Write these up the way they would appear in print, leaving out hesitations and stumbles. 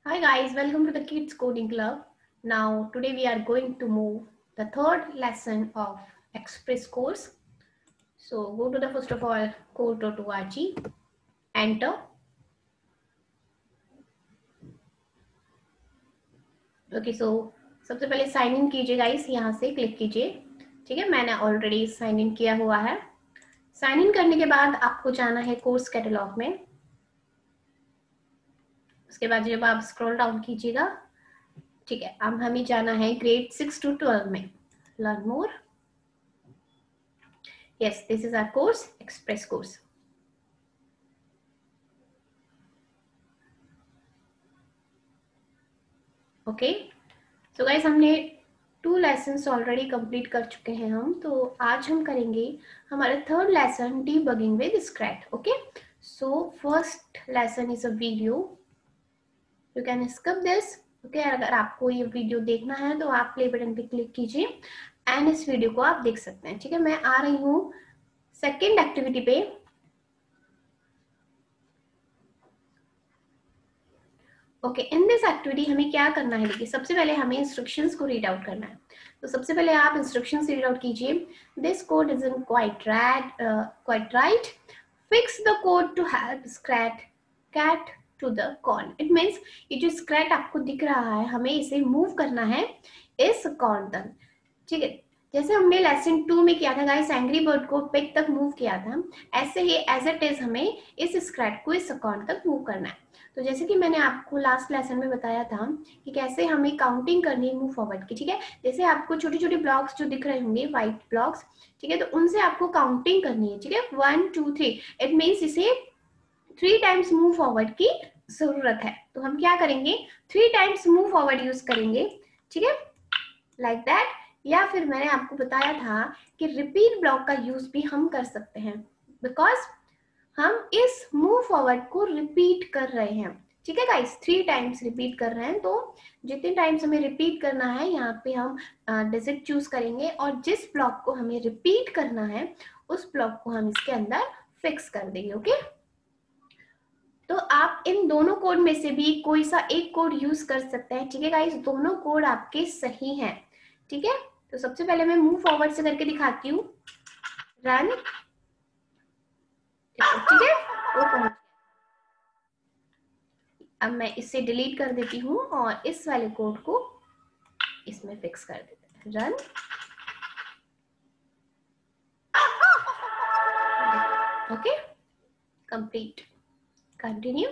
Hi guys, welcome to the Kids Coding Club. Now today we are going to move the third lesson of Express course. So go to the first of all code.org, enter. Okay so सबसे पहले sign in कीजिए guys, यहाँ से click कीजिए। ठीक है, मैंने already sign in किया हुआ है। साइन इन करने के बाद आपको जाना है कोर्स कैटलॉग में। उसके बाद जब आप स्क्रॉल डाउन कीजिएगा, ठीक है, अब हमें जाना है ग्रेड 6 to 12 में। Learn more. Yes, this is our course, Express course. Okay so guys, हमने 2 लेसन्स ऑलरेडी कंप्लीट कर चुके हैं हम। तो आज हम करेंगे हमारा third lesson, debugging with scratch. Okay so first lesson is a video, you can skip this. Okay, अगर आपको ये वीडियो देखना है तो आप प्ले बटन पे क्लिक कीजिए एंड इस वीडियो को आप देख सकते हैं। ठीक है, मैं आ रही हूँ सेकेंड एक्टिविटी पे। ओके, इन दिस एक्टिविटी हमें क्या करना है, देखिए सबसे पहले हमें इंस्ट्रक्शंस को रीड आउट करना है। तो सबसे पहले आप इंस्ट्रक्शंस रीड आउट कीजिए। This code isn't quite right, fix the code to help Scratch cat to the corn. It means ये जो स्क्रैच आपको दिख रहा है, हमें इसे मूव करना है इस कॉर्न तक। ठीक है, जैसे हमने लेसन 2 में किया था गाइस, एंग्री बर्ड को पिक तक मूव किया था, ऐसे ही एज इट इज हमें इस स्क्रैच को इस कॉर्न तक मूव करना है। तो जैसे कि मैंने आपको लास्ट लेसन में बताया था कि कैसे हमें काउंटिंग करनी है मूव फॉरवर्ड की। ठीक है, जैसे आपको छोटे छोटे ब्लॉक्स जो दिख रहे होंगे, व्हाइट ब्लॉक्स, ठीक है, तो उनसे आपको काउंटिंग करनी है। ठीक है, 1 2 3, इट मीन्स इसे 3 टाइम्स मूव फॉरवर्ड की जरूरत है। तो हम क्या करेंगे, 3 टाइम्स मूव फॉरवर्ड यूज करेंगे। ठीक है, लाइक दैट। या फिर मैंने आपको बताया था कि रिपीट ब्लॉक का यूज भी हम कर सकते हैं, बिकॉज हम इस मूव फॉरवर्ड को रिपीट कर रहे हैं। ठीक है गाइस, 3 टाइम्स रिपीट कर रहे हैं, तो जितने टाइम्स हमें रिपीट करना है यहाँ पे हम डिजिट चूज करेंगे और जिस ब्लॉक को हमें रिपीट करना है उस ब्लॉक को हम इसके अंदर फिक्स कर देंगे। ओके, तो आप इन दोनों कोड में से भी कोई सा एक कोड यूज कर सकते हैं। ठीक है गाइस, दोनों कोड आपके सही हैं। ठीक है, तो सबसे पहले मैं मूव फॉरवर्ड से करके दिखाती हूँ। रन। ठीक है, वो पहुंच गया। अब मैं इसे डिलीट कर देती हूँ और इस वाले कोड को इसमें फिक्स कर देते हैं। Run. Okay, complete. Continue.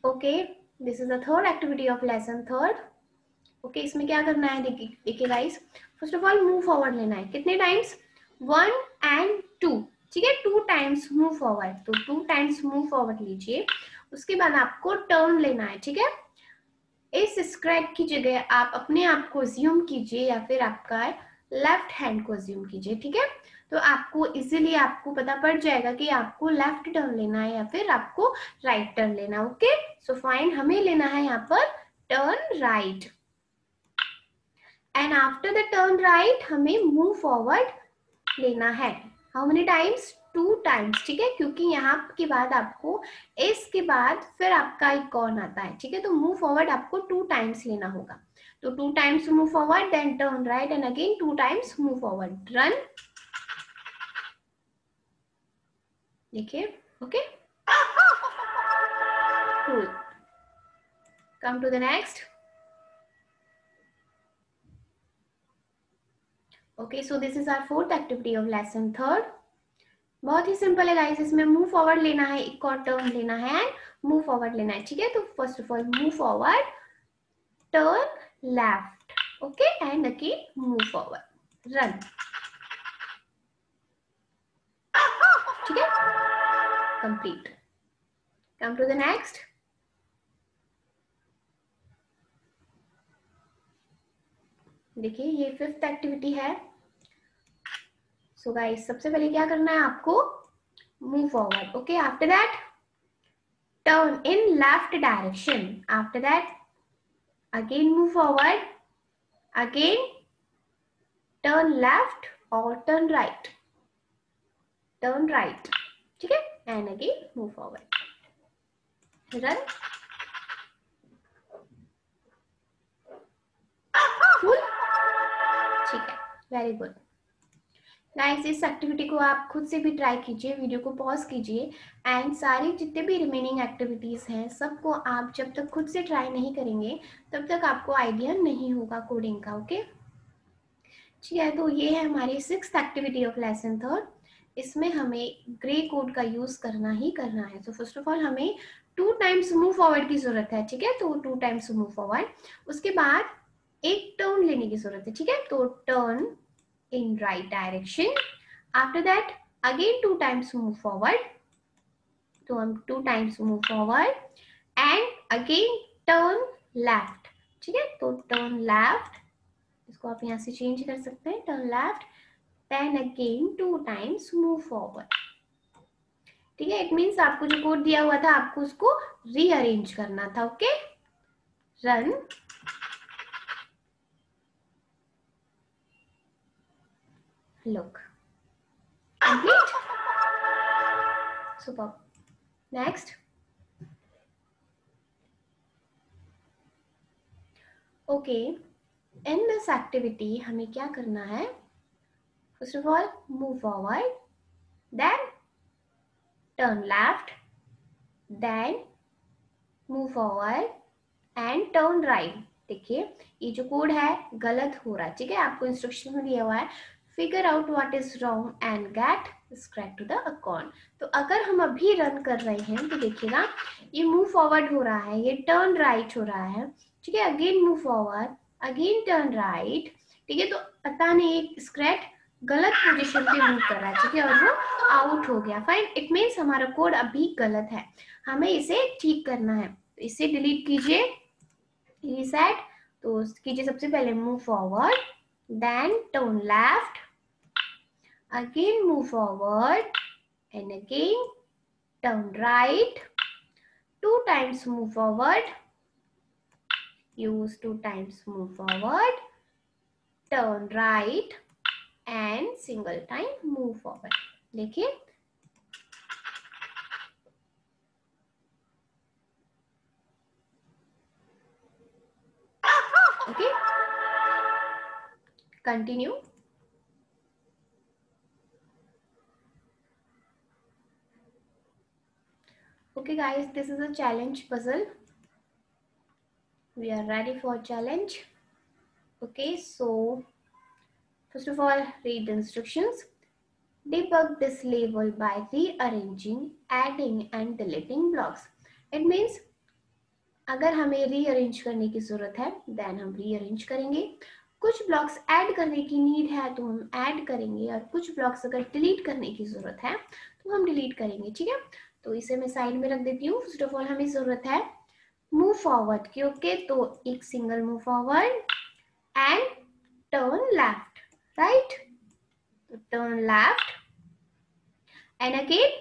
Okay, this is the third activity of lesson third. Okay, इसमें क्या करना है, देखिए guys, first of all move forward लेना है। कितने टाइम्स, 1 and 2। ठीक है, 2 टाइम्स मूव फॉरवर्ड, तो 2 टाइम्स मूव फॉरवर्ड लीजिए। उसके बाद आपको टर्न लेना है। ठीक है, इस स्क्रैच की जगह आप अपने आप को अज्यूम कीजिए या फिर आपका लेफ्ट हैंड को अज्यूम कीजिए। ठीक है, तो आपको इजीली आपको पता पड़ जाएगा कि आपको लेफ्ट टर्न लेना है या फिर आपको राइट टर्न लेना है। ओके, सो फाइन, हमें लेना है यहाँ पर turn right and after the turn right हमें मूव फॉरवर्ड लेना है। How many times, 2 times. ठीक है, क्योंकि यहाँ के बाद आपको इसके बाद फिर आपका एक कॉर्न आता है। ठीक है, तो मूव फॉरवर्ड आपको 2 टाइम्स लेना होगा। तो 2 times move forward, then turn right and again 2 times move forward. Run. देखिए, okay, cool. Come to the next. Okay, so this is our fourth activity of lesson third. बहुत ही simple है guys, इसमें move forward लेना है, एक और turn लेना है एंड मूव फॉरवर्ड लेना है। ठीक है, तो first of all move forward, turn left, okay, and again move forward. Run. ठीक है, complete. Come to the next. देखिए, ये फिफ्थ एक्टिविटी है। सो गाइस, सबसे पहले क्या करना है आपको, move forward. Okay, after that turn in left direction, after that again move forward, again turn left or turn right, turn right, ठीक है, and again move forward, run, full, ठीक है, वेरी गुड। गाइस इस activity को आप खुद से भी ट्राई कीजिए, वीडियो को पॉज कीजिए एंड सारी जितने भी रिमेनिंग एक्टिविटीज हैं सबको आप जब तक खुद से ट्राई नहीं करेंगे तब तक आपको आइडिया नहीं होगा कोडिंग का। ओके, ठीक है, तो ये है हमारी 6th एक्टिविटी ऑफ लेसन 3। इसमें हमें ग्रे कोड का यूज करना ही करना है। तो फर्स्ट ऑफ ऑल हमें 2 टाइम्स मूव फॉरवर्ड की जरूरत है, ठीक है, तो 2 टाइम्स मूव फॉरवर्ड, उसके बाद एक टर्न लेने की जरूरत है, ठीक है, तो turn in right direction, after that again 2 times move forward, तो हम 2 times move forward and again turn left, ठीक है, तो टर्न लेफ्ट, इसको आप यहाँ से चेंज कर सकते हैं, turn left, then again 2 times move forward, ठीक है। इट मीन्स आपको जो कोड दिया हुआ था आपको उसको रीअरेंज करना था। Okay, run, look, complete, super, next. Okay, in this activity हमें क्या करना है, first of all move forward, then turn left, then move forward and turn right. देखिए ये जो कोड है गलत हो रहा है, ठीक है, आपको इंस्ट्रक्शन में दिया हुआ है figure out what is wrong and get Scratch to the account. तो अगर हम अभी रन कर रहे हैं तो देखिएगा ये मूव फॉरवर्ड हो रहा है, ये टर्न राइट हो रहा है, ठीक है, again move forward, again turn right, ठीक है, तो पता नहीं एक स्क्रैप गलत पोजीशन पे मूव कर रहा है, ठीक है, और वो आउट हो गया। फाइन, इट मीन्स हमारा कोड अभी गलत है, हमें इसे ठीक करना है। तो इसे डिलीट कीजिए, रीसेट, तो कीजिए सबसे पहले move forward, then turn left, again move forward and again turn right, 2 times move forward, use 2 times move forward, turn right and single time move forward। देखिए okay, continue. Okay guys, this is a challenge puzzle, we are ready for challenge। Okay, so first of all read the instructions, debug this level by rearranging, adding and deleting blocks। It means अगर हमें rearrange करने की जरूरत है then हम rearrange करेंगे, कुछ blocks add करने की नीड है तो हम ऐड करेंगे, और कुछ ब्लॉक्स अगर डिलीट करने की जरूरत है तो हम डिलीट करेंगे, ठीक है। तो इसे मैं साइड में रख देती हूँ। फर्स्ट ऑफ ऑल हमें जरूरत है मूव फॉरवर्ड की, ओके, तो एक single move forward and turn left, right, तो turn left and again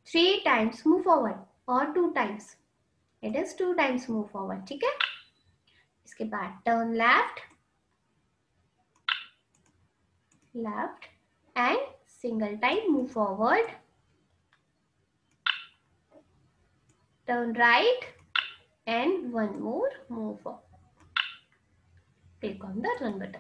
3 times move forward और 2 times, it is 2 times move forward, ठीक है। इसके बाद turn left, left and single time move forward, turn right and one more move forward, click on the run button.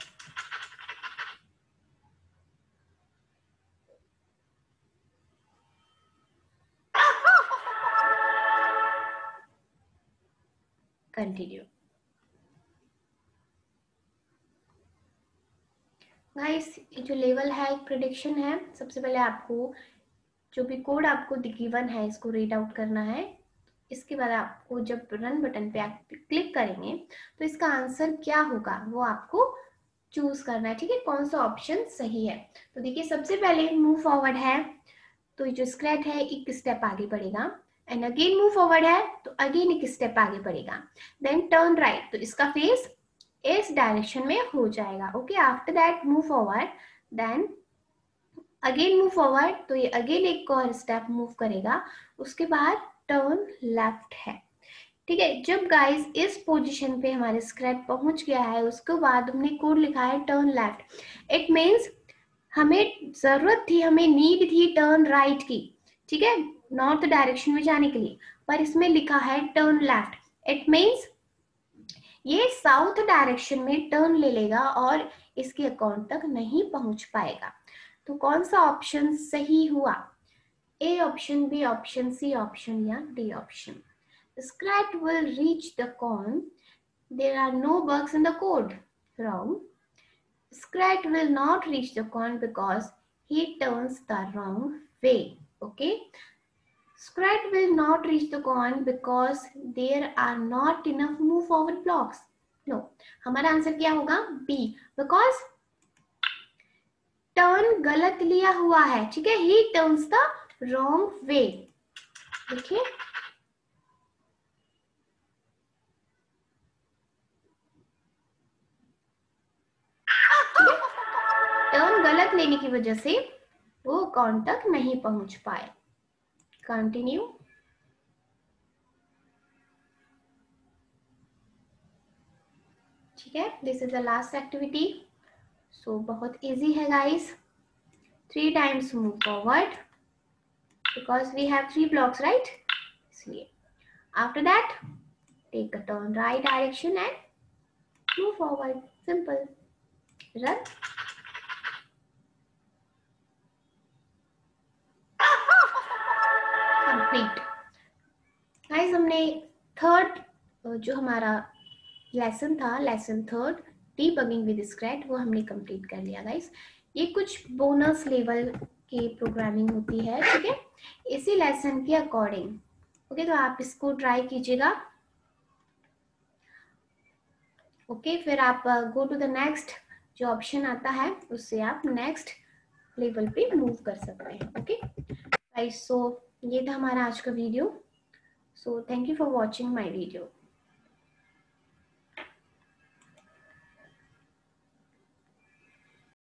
Continue. Guys ये जो level है एक prediction है, सबसे पहले आपको जो भी कोड आपको गिवन है इसको रीड आउट करना है। इसके बाद आपको जब रन बटन पे आप क्लिक करेंगे तो इसका आंसर क्या होगा वो आपको चूज करना है, ठीक है, कौन सा ऑप्शन सही है। तो देखिए सबसे पहले मूव फॉरवर्ड है तो जो स्क्रैच है एक स्टेप आगे बढ़ेगा, एंड अगेन मूव फॉरवर्ड है तो अगेन एक स्टेप आगे बढ़ेगा, देन टर्न राइट तो इसका फेस इस डायरेक्शन में हो जाएगा, okay. After that move forward, then again move forward तो ये अगेन एक और स्टेप मूव करेगा, उसके बाद टर्न लेफ्ट है, ठीक है। जब गाइस इस पोजीशन पे हमारे स्क्रैच पहुंच गया है उसके बाद हमने कोड लिखा है टर्न लेफ्ट, इट मीन्स हमें जरूरत थी, हमें नीड थी टर्न राइट की, ठीक है, नॉर्थ डायरेक्शन में जाने के लिए, पर इसमें लिखा है टर्न लेफ्ट, इट मीन्स ये साउथ डायरेक्शन में टर्न ले लेगा और इसके अकाउंट तक नहीं पहुंच पाएगा। तो कौन सा ऑप्शन सही हुआ? A option, B option, C option या D option? Scrat will reach the corn. There are no bugs in the code. Wrong. Scrat will not reach the corn because he turns the wrong way. Okay. Scrat will not reach the corn because there are not enough move forward blocks. No. हमारा answer क्या होगा? B. Because turn गलत लिया हुआ है, ठीक है, he turns the wrong way. देखिए, टर्न गलत लेने की वजह से वो अकाउंट तक नहीं पहुंच पाए। कंटिन्यू। ठीक है, this is the last activity. So बहुत इजी है guys. 3 times move forward because we have 3 blocks, right? इसलिए after that take a turn right direction and move forward. Simple. Run. Complete. Guys, हमने third जो हमारा lesson था, lesson third debugging with Scrat, वो हमने complete कर लिया guys. ये कुछ बोनस लेवल की प्रोग्रामिंग होती है, ठीक है, इसी लेसन के अकॉर्डिंग। ओके, तो आप इसको ट्राई कीजिएगा। ओके, फिर आप गो टू द नेक्स्ट, जो ऑप्शन आता है उससे आप नेक्स्ट लेवल पे मूव कर सकते हैं। ओके गाइस, सो ये था हमारा आज का video. So thank you for watching my video.